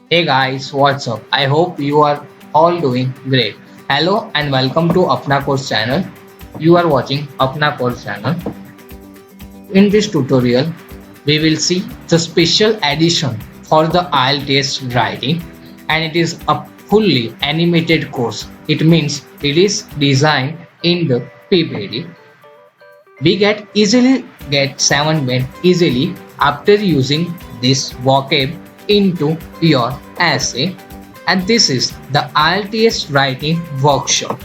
Hey guys, what's up? I hope you are all doing great. Hello and welcome to Apna Course channel. You are watching Apna Course channel. In this tutorial, we will see the special edition for the IELTS writing, and it is a fully animated course. It means it is designed in the PPT. We get easily get 7 men easily after using this vocab into your essay, and this is the IELTS writing workshop.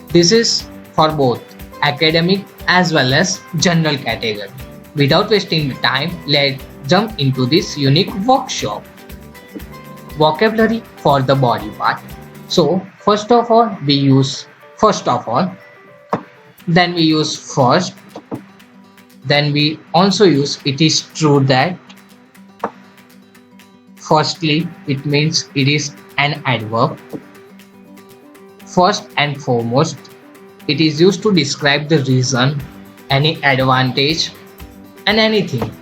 This is for both academic as well as general category. Without wasting time, let's jump into this unique workshop. Vocabulary for the body part. So first of all we use first of all, then we use first, then we also use it is true that. Firstly, it means it is an adverb. First and foremost, it is used to describe the reason, any advantage, and anything.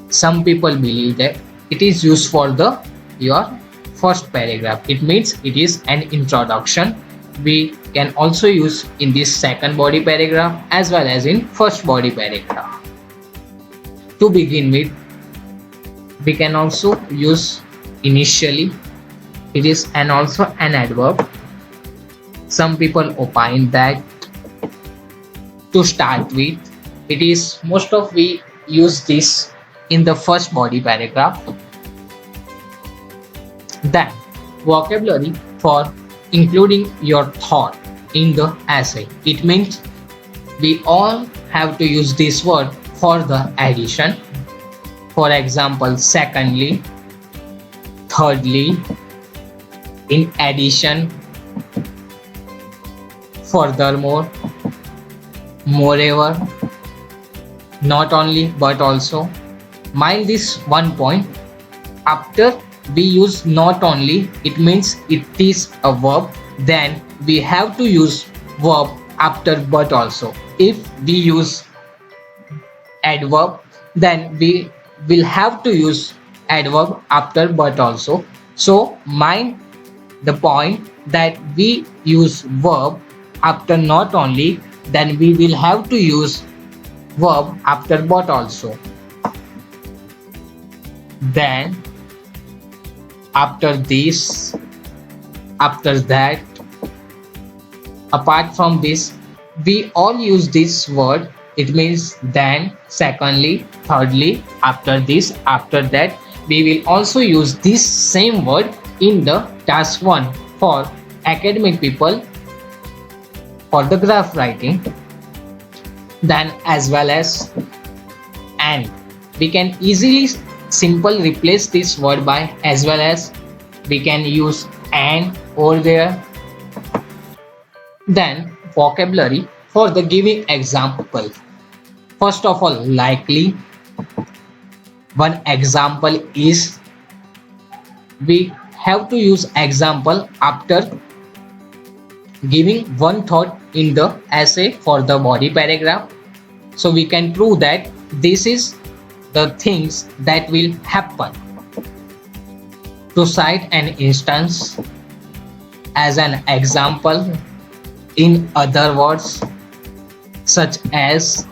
Some people believe that it is used for the your first paragraph. It means it is an introduction. We can also use in this second body paragraph as well as in first body paragraph. To begin with, we can also use initially. It is also an adverb. Some people opine that to start with, it is most of we use this in the first body paragraph. Then vocabulary for including your thought in the essay. It means we all have to use this word for the addition. For example, secondly, thirdly, in addition, furthermore, moreover, not only but also. Mind this one point. After we use not only, it means it is a verb, then we have to use verb after but also. If we use adverb, then we will have to use adverb after but also. So mind the point that we use verb after not only, then we will have to use verb after but also. Then after this, after that, apart from this, we all use this word. It means then, secondly, thirdly, after this, after that. We will also use this same word in the task 1 for academic people for the graph writing. Then as well as and. We can easily simple replace this word by as well as. We can use and over there. Then vocabulary for the giving example. First of all, likely. One example is, we have to use example after giving one thought in the essay for the body paragraph. So we can prove that this is the things that will happen. To cite an instance as an example, in other words, such as,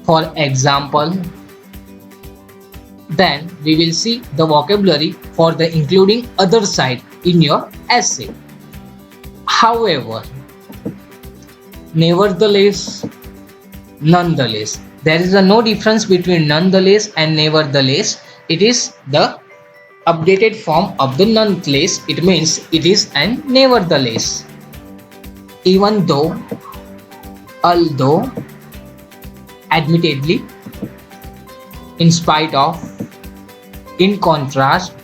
for example. Then we will see the vocabulary for the including other side in your essay. However, nevertheless, nonetheless, there is no difference between nonetheless and nevertheless. It is the updated form of the nonetheless. It means it is an nevertheless. Even though, although, admittedly, in spite of, in contrast.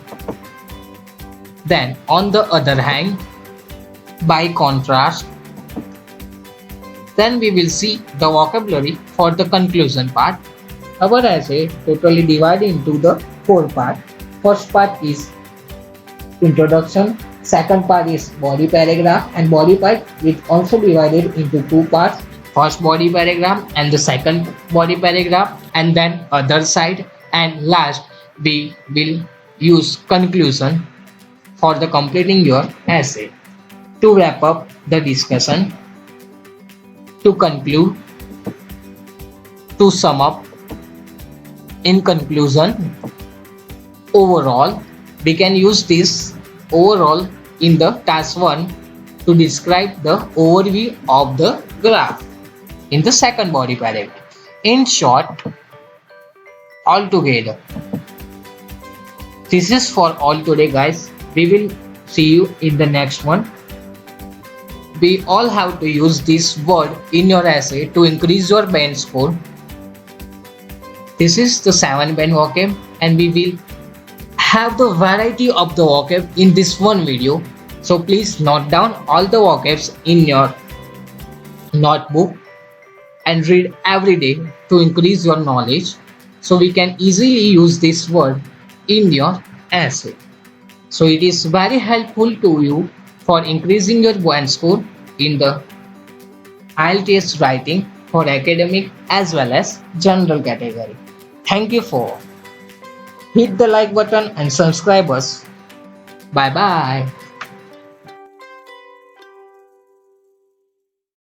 Then on the other hand, by contrast. Then we will see the vocabulary for the conclusion part. Our essay totally divided into the 4 parts. First part is introduction, second part is body paragraph, and body part is also divided into 2 parts. First body paragraph and the second body paragraph, and then other side, and last we will use conclusion for the completing your essay. To wrap up the discussion, to conclude, to sum up, in conclusion, overall, we can use this overall in the task 1 to describe the overview of the graph in the second body paragraph. In short, altogether, this is for all today, guys. We will see you in the next one. We all have to use this word in your essay to increase your band score. This is the 7 band vocab, and we will have the variety of the vocab in this one video. So please note down all the vocabs in your notebook and read every day to increase your knowledge, so we can easily use this word in your essay. So it is very helpful to you for increasing your band score in the IELTS writing for academic as well as general category. Thank you for hit the like button and subscribe us. Bye bye.